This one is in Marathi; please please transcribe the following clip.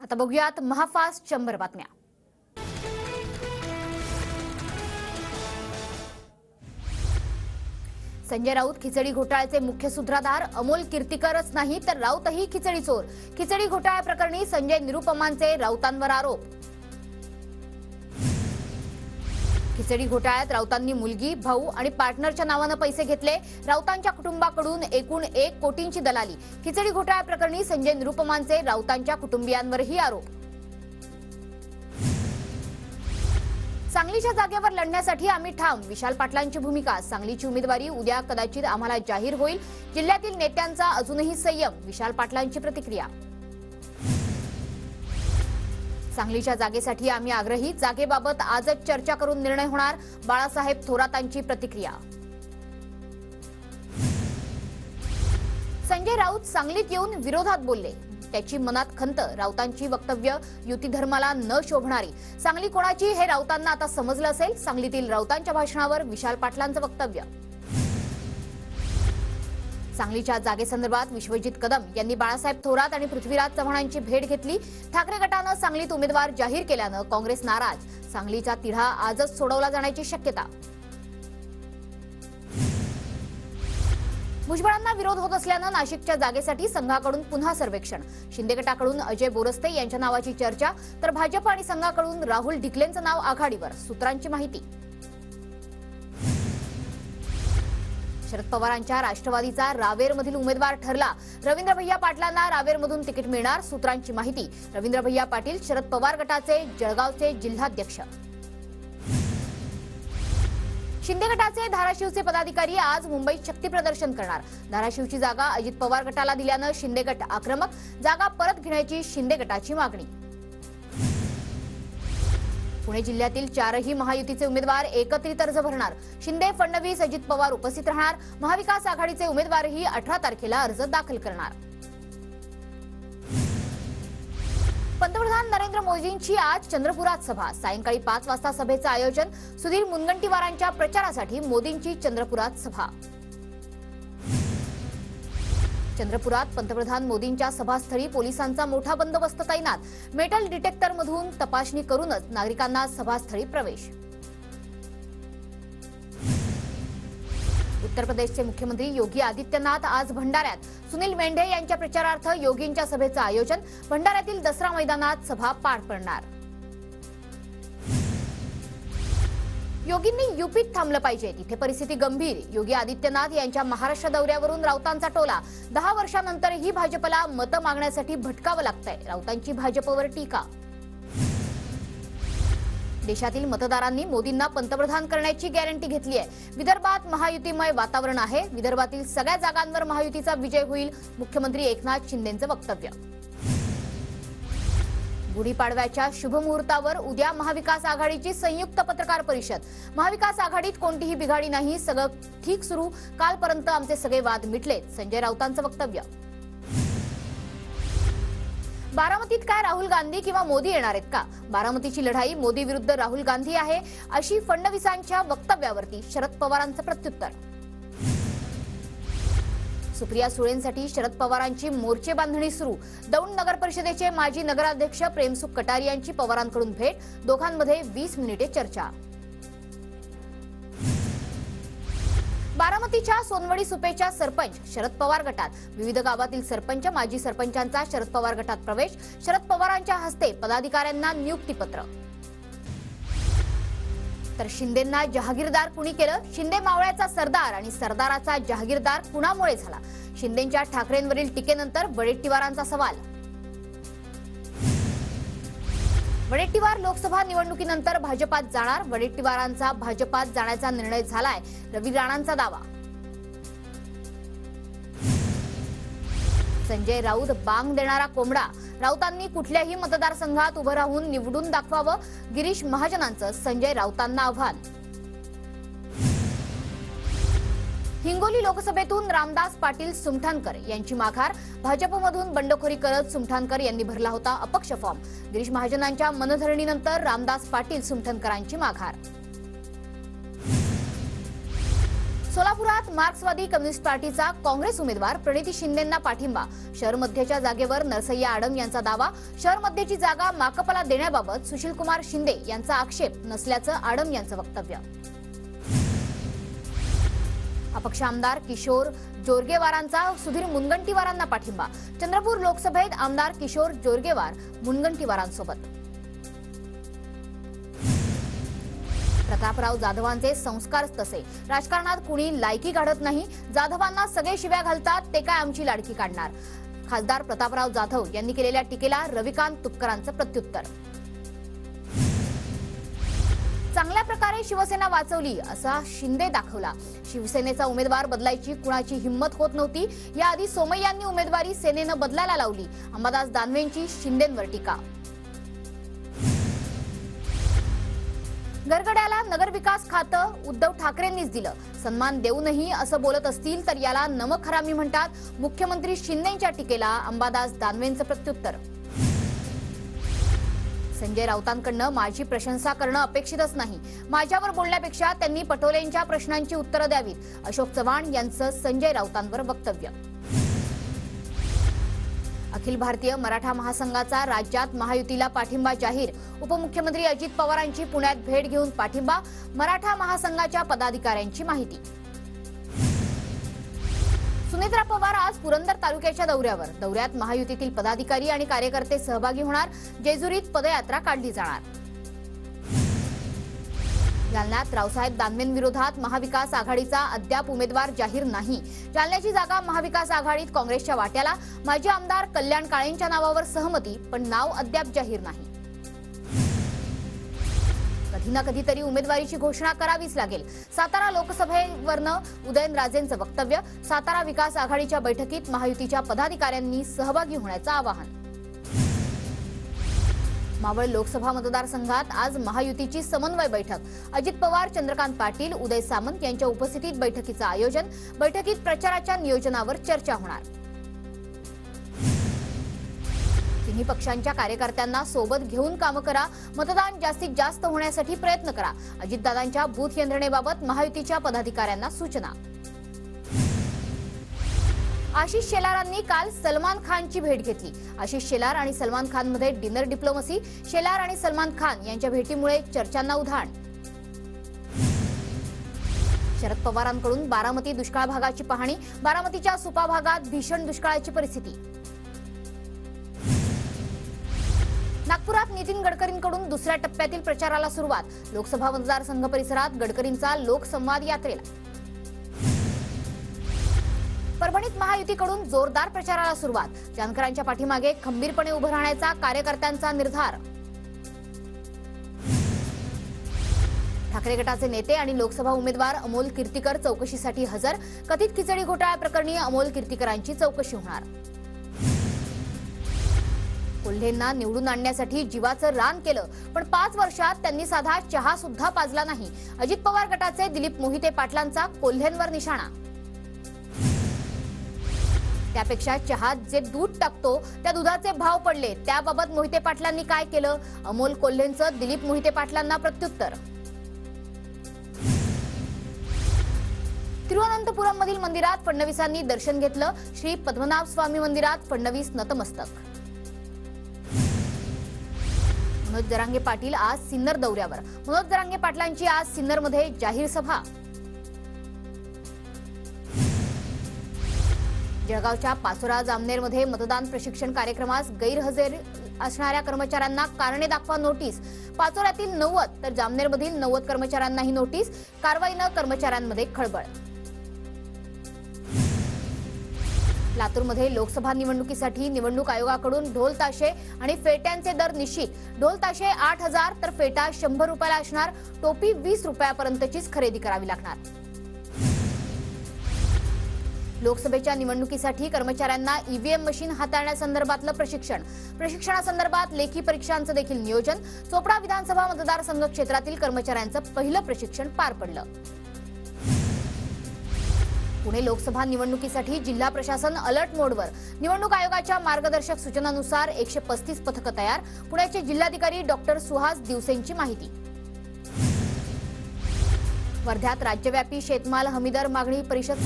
आता बघूयात महाफास्ट 100 बातम्या। संजय राऊत खिचडी घोटाळ्याचे मुख्य सूत्रधार अमोल कीर्तीकरच नाही तर राऊतही खिचडी चोर। खिचडी घोटाळ्याप्रकरणी संजय निरुपमांचे राऊतांवर आरोप। खिचडी घोटाळ्यात राऊतांनी मुलगी, भाऊ आणि पार्टनरच्या नावाने पैसे घेतले। राऊतांच्या कुटुंबाकडून एकूण 1 कोटींची दलाली। खिचडी घोटाळ्याप्रकरणी संजय निरुपमांचे राऊतांच्या कुटुंबियांवरही आरोप। सांगलीच्या जागेवर लढण्यासाठी आम्ही ठाम, विशाल पाटलांची भूमिका। सांगलीची उमेदवारी उद्या कदाचित आम्हाला जाहीर होईल। जिल्ह्यातील नेत्यांचा अजूनही संयम, विशाल पाटलांची प्रतिक्रिया। सांगलीच्या जागेसाठी आम्ही आग्रही, जागेबाबत आजच चर्चा करून निर्णय होणार, बाळासाहेब थोरातांची प्रतिक्रिया। संजय राऊत सांगलीत येऊन विरोधात बोलले, त्याची मनात खंत। राऊतांची वक्तव्य युती धर्माला न शोभणारी। सांगली कोणाची हे राऊतांना आता समजलं असेल। सांगलीतील राऊतांच्या भाषणावर विशाल पाटलांचं वक्तव्य। सांगलीच्या जागेसंदर्भात विश्वजित कदम यांनी बाळासाहेब थोरात आणि पृथ्वीराज चव्हाणांची भेट घेतली। ठाकरे गटानं सांगलीत उमेदवार जाहीर केल्यानं काँग्रेस नाराज। सांगलीचा तिढा आजच सोडवला जाण्याची शक्यता। भुजबळांना विरोध होत असल्यानं नाशिकच्या जागेसाठी संघाकडून पुन्हा सर्वेक्षण। शिंदे गटाकडून अजय बोरस्ते यांच्या नावाची चर्चा, तर भाजप आणि संघाकडून राहुल ढिकलेंचं नाव आघाडीवर। सूत्रांची माहिती। शरद पवारांच्या राष्ट्रवादीचा रावेरमधील उमेदवार ठरला। रवींद्र भैया पाटलांना रावेरमधून तिकीट मिळणार। सूत्रांची माहिती। रवींद्र भैया पाटील शरद पवार गटाचे जळगावचे जिल्हाध्यक्ष। शिंदे गटाचे धाराशिवचे पदाधिकारी आज मुंबईत शक्ती प्रदर्शन करणार। धाराशिवची जागा अजित पवार गटाला दिल्यानं शिंदे गट आक्रमक। जागा परत घेण्याची शिंदे गटाची मागणी। पुणे जिल्ह्यातील 4ही महायुतीचे उमेदवार एकत्रित अर्ज भरणार। शिंदे, फडणवीस, अजित पवार उपस्थित राहणार। महाविकास आघाडीचे उमेदवारही 18 तारखेला अर्ज दाखल करणार। पंतप्रधान नरेंद्र मोदींची आज चंद्रपुरात सभा। सायंकाळी 5 वाजता सभेचं आयोजन। सुधीर मुनगंटीवारांच्या प्रचारासाठी मोदींची चंद्रपुरात सभा। चंद्रपुरात पंतप्रधान मोदींच्या सभास्थळी पोलिसांचा मोठा बंदोबस्त तैनात। मेटल डिटेक्टरमधून तपासणी करूनच नागरिकांना सभास्थळी प्रवेश। उत्तर प्रदेशचे मुख्यमंत्री योगी आदित्यनाथ आज भंडाऱ्यात। सुनील मेंढे यांच्या प्रचारार्थ योगींच्या सभेचं आयोजन। भंडाऱ्यातील दसरा मैदानात सभा पार पडणार। योगींनी युपीत थांबलं पाहिजे, तिथे परिस्थिती गंभीर। योगी आदित्यनाथ यांच्या महाराष्ट्र दौऱ्यावरून राऊतांचा टोला। 10 वर्षांनंतरही भाजपला मतं मागण्यासाठी भटकावं लागतंय, राऊतांची भाजपवर टीका। देशातील मतदारांनी मोदींना पंतप्रधान करण्याची गॅरंटी घेतली आहे। विदर्भात महायुतीमय वातावरण आहे। विदर्भातील सगळ्या जागांवर महायुतीचा विजय होईल, मुख्यमंत्री एकनाथ शिंदेंचं वक्तव्य। गुढीपाडव्याच्या शुभमुहूर्तावर उद्या महाविकास आघाडीची संयुक्त पत्रकार परिषद। महाविकास आघाडीत कोणतीही बिघाडी नाही, सगळं ठीक सुरू। कालपर्यंत आमचे सगळे वाद मिटलेत, संजय राऊतांचं वक्तव्य। बारामतीत काय राहुल गांधी किंवा मोदी येणार आहेत का? बारामतीची लढाई मोदी विरुद्ध राहुल गांधी आहे, अशी फडणवीसांच्या वक्तव्यावरती शरद पवारांचं प्रत्युत्तर। सुप्रिया सुळेंसाठी शरद पवारांची मोर्चे बांधणी सुरू। दौंड नगर परिषदेचे माजी नगराध्यक्ष प्रेमसुख कटारी यांची पवारांकडून भेट। दोघांमध्ये 20 मिनिटे चर्चा। बारामतीच्या सोनवडी सुपेच्या सरपंच शरद पवार गटात। विविध गावातील सरपंच, माजी सरपंचांचा शरद पवार गटात प्रवेश। शरद पवारांच्या हस्ते पदाधिकाऱ्यांना नियुक्तीपत्र। तर शिंदेंना जहागीरदार कुणी केलं? शिंदे मावळ्याचा सरदार आणि सरदाराचा जहागीरदार कुणामुळे झाला? शिंदेंच्या ठाकरेंवरील टीकेनंतर वडेट्टीवारांचा सवाल। वडेट्टीवार लोकसभा निवडणुकीनंतर भाजपात जाणार। वडेट्टीवारांचा भाजपात जाण्याचा निर्णय झालाय, रवी राणांचा दावा। संजय राऊत बांग देणारा कोंबडा। राऊतांनी कुठल्याही मतदारसंघात उभं राहून निवडून दाखवावं, गिरीश महाजनांचं संजय राऊतांना आव्हान। हिंगोली लोकसभेतून रामदास पाटील सुमठाणकर यांची माघार। भाजपमधून बंडखोरी करत सुमठाणकर यांनी भरला होता अपक्ष फॉर्म। गिरीश महाजनांच्या मनधरणीनंतर रामदास पाटील सुमठाणकरांची माघार। सोलापुरात मार्क्सवादी कम्युनिस्ट पार्टीचा काँग्रेस उमेदवार प्रणिती शिंदेंना पाठिंबा. शहर मध्यच्या जागेवर नरसय्या आडम यांचा दावा. शहर मध्यची जागा माकपला देण्याबाबत सुशीलकुमार शिंदे यांचा आक्षेप नसल्याचं आडम यांचं वक्तव्य. अपक्ष आमदार किशोर जोरगेवारांचा सुधीर मुनगंटीवारांना पाठिंबा. चंद्रपूर लोकसभेत आमदार किशोर जोरगेवार मुनगंटीवारांसोबत. प्रतापराव जाधवांचे संस्कारच तसे. राजकारणात कुणी लायकी काढत नाही. जाधवांना सगळे शिव्या घालतात, ते काय आमची लाडकी काढणार. खासदार प्रतापराव जाधव यांनी केलेल्या टीकेला रविकांत तुपकरांचं प्रत्युत्तर. चांगल्या प्रकारे शिवसेना वाचवली असा शिंदे दाखवला. शिवसेनेचा उमेदवार बदलायची कुणाची हिंमत होत नव्हती. याआधी सोमय्यांनी उमेदवारी सेनेनं बदलायला लावली. अंबादास दानवेंची शिंदेंवर टीका. गरगड्याला नगरविकास खातं उद्धव ठाकरेंनीच दिलं. सन्मान देऊनही असं बोलत असतील तर याला नमक हरामी म्हणतात. मुख्यमंत्री शिंदेंच्या टीकेला अंबादास दानवेंचं प्रत्युत्तर. संजय राऊतांकडनं माझी प्रशंसा करणं अपेक्षितच नाही. माझ्यावर बोलण्यापेक्षा त्यांनी पटोलेंच्या प्रश्नांची उत्तरं द्यावीत. अशोक चव्हाण यांचं संजय राऊतांवर वक्तव्य. अखिल भारतीय मराठा महासंघाचा राज्यात महायुतीला पाठिंबा जाहीर. उपमुख्यमंत्री अजित पवारांची पुण्यात भेट घेऊन पाठिंबा. मराठा महासंघाच्या पदाधिकाऱ्यांची माहिती. सुनेत्रा पवार आज पुरंदर तालुक्याच्या दौऱ्यात महायुतीतील पदाधिकारी आणि कार्यकर्ते सहभागी होणार. जेजुरीत पदयात्रा काढली जाणार. जालन्यात रावसाहेब दानवेंविरोधात महाविकास आघाडीचा अद्याप उमेदवार जाहीर नाही. जालन्याची जागा महाविकास आघाडीत काँग्रेसच्या वाट्याला. माजी आमदार कल्याण काळेंच्या नावावर सहमती, पण नाव अद्याप जाहीर नाही. कधी ना कधीतरी उमेदवारीची घोषणा करावीच लागेल. सातारा लोकसभेवरनं उदयनराजेंचं वक्तव्य. सातारा विकास आघाडीच्या बैठकीत महायुतीच्या पदाधिकाऱ्यांनी सहभागी होण्याचं आवाहन. मावळ लोकसभा मतदारसंघात आज महायुतीची समन्वय बैठक. अजित पवार, चंद्रकांत पाटील, उदय सामंत यांच्या उपस्थितीत बैठकीचं आयोजन. बैठकीत प्रचाराच्या नियोजनावर चर्चा होणार. तिन्ही पक्षांच्या कार्यकर्त्यांना सोबत घेऊन कामं करा. मतदान जास्तीत जास्त होण्यासाठी प्रयत्न करा. अजितदादांच्या बूथ यंत्रणेबाबत महायुतीच्या पदाधिकाऱ्यांना सूचना. आशिष शेलारांनी काल सलमान खानची भेट घेतली. आशिष शेलार आणि सलमान खानमध्ये डिनर डिप्लोमसी. शेलार आणि सलमान खान यांच्या भेटीमुळे चर्चांना उधाण. शरद पवारांकडून बारामती दुष्काळ भागाची पाहणी. बारामतीच्या सुपा भागात भीषण दुष्काळाची परिस्थिती. नागपुरात नितीन गडकरींकडून दुसऱ्या टप्प्यातील प्रचाराला सुरुवात. लोकसभा मतदारसंघ परिसरात गडकरींचा लोकसंवाद यात्रेला. परभणीत महायुतीकडून जोरदार प्रचाराला सुरुवात. जानकरांच्या पाठीमागे खंबीरपणे उभं राहण्याचा कार्यकर्त्यांचा निर्धार. ठाकरे गटाचे नेते आणि लोकसभा उमेदवार अमोल कीर्तीकर चौकशीसाठी हजर. कथित खिचडी घोटाळा प्रकरणी अमोल कीर्तीकरांची चौकशी होणार. कोल्हेंना निवडून आणण्यासाठी जीवाचं रान केलं, पण 5 वर्षात त्यांनी साधा चहा सुद्धा पाजला नाही. अजित पवार गटाचे दिलीप मोहिते पाटलांचा कोल्हेंवर निशाणा. त्यापेक्षा चहात जे दूध टाकतो त्या दुधाचे भाव पडले. त्याबाबत मोहिते पाटलांनी काय केलं? अमोल कोल्हेंचं दिलीप मोहिते पाटलांना प्रत्युत्तर. तिरुवनंतपुरममधील मंदिरात फडणवीसांनी दर्शन घेतलं. श्री पद्मनाभ स्वामी मंदिरात फडणवीस नतमस्तक. मनोज जरांगे पाटील आज सिन्नर दौऱ्यावर. मनोज जरांगे पाटलांची आज सिन्नरमध्ये जाहीर सभा. जळगावच्या पाचोरा जामनेरमध्ये मतदान प्रशिक्षण कार्यक्रमास गैरहजर असणाऱ्या कर्मचाऱ्यांना कारणे दाखवा नोटीस. पाचोऱ्यातील 90 तर जामनेरमधील 90 कर्मचाऱ्यांनाही नोटीस. कारवाईनं कर्मचाऱ्यांमध्ये खळबळ. लातूरमध्ये लोकसभा निवडणुकीसाठी निवडणूक आयोगाकडून ढोल ताशे आणि फेट्यांचे दर निश्चित. ढोल ताशे 8,000 तर फेटा 100 रुपयाला असणार. टोपी 20 रुपयापर्यंतचीच खरेदी करावी लागणार. लोकसभेच्या निवडणुकीसाठी कर्मचाऱ्यांना ईव्हीएम मशीन हाताळण्यासंदर्भातलं प्रशिक्षणासंदर्भात लेखी परीक्षांचं देखील नियोजन. चोपडा विधानसभा मतदारसंघ क्षेत्रातील कर्मचाऱ्यांचं पहिलं प्रशिक्षण पार पडलं. पुणे लोकसभा निवडणुकीसाठी जिल्हा प्रशासन अलर्ट मोडवर. निवडणूक आयोगाच्या मार्गदर्शक सूचनांनुसार 135 पथकं तयार. पुण्याचे जिल्हाधिकारी डॉक्टर सुहास दिवसेंची माहिती. वर्ध्यात राज्यव्यापी शेतमाल हमीदर मागणी परिषद